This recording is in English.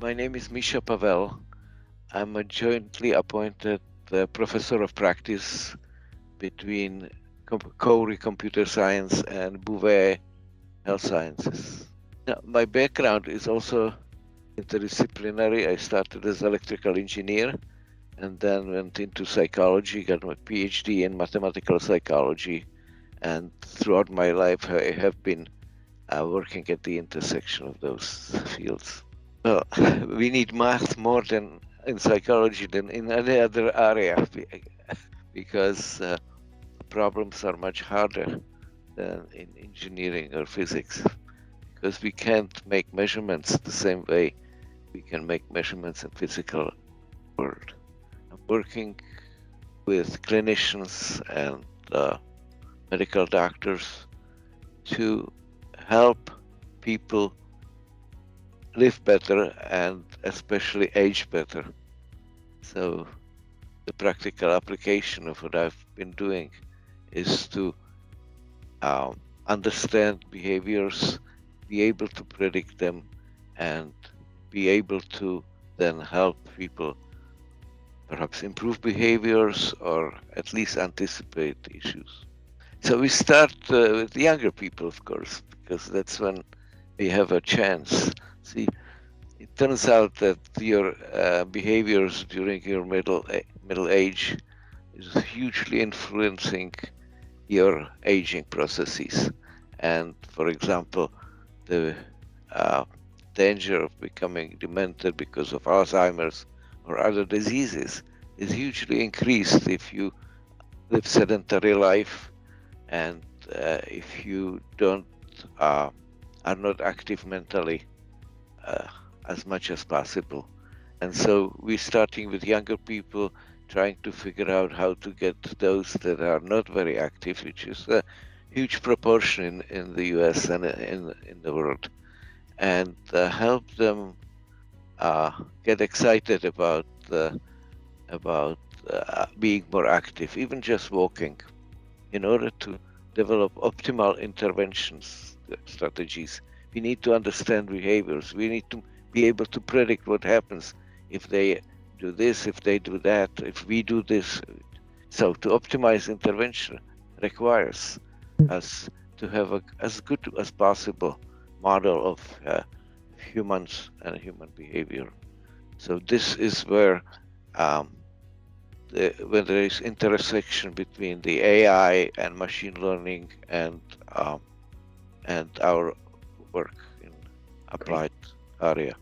My name is Misha Pavel. I'm a jointly appointed professor of practice between Khoury Computer Science and Bouvé Health Sciences. Now, my background is also interdisciplinary. I started as electrical engineer and then went into psychology, got my PhD in mathematical psychology, and throughout my life I have been working at the intersection of those fields. Well, we need math more than in psychology than in any other area because problems are much harder than in engineering or physics because we can't make measurements the same way we can make measurements in physical world. I'm working with clinicians and medical doctors to help people live better and especially age better. So the practical application of what I've been doing is to understand behaviors, be able to predict them, and be able to then help people perhaps improve behaviors or at least anticipate issues. So we start with younger people, of course, because that's when we have a chance. See, it turns out that your behaviors during your middle age is hugely influencing your aging processes. And for example, the uh, danger of becoming demented because of Alzheimer's or other diseases is hugely increased if you live sedentary life and if you don't are not active mentally uh, as much as possible. And so we're starting with younger people, trying to figure out how to get those that are not very active, which is a huge proportion in the US and in the world, and help them get excited about being more active, even just walking, in order to develop optimal interventions strategies. We need to understand behaviors. We need to be able to predict what happens if they do this, if they do that, if we do this. So to optimize intervention requires us to have as good as possible model of humans and human behavior. So this is where um, when there is intersection between the AI and machine learning and our work in Great. applied area.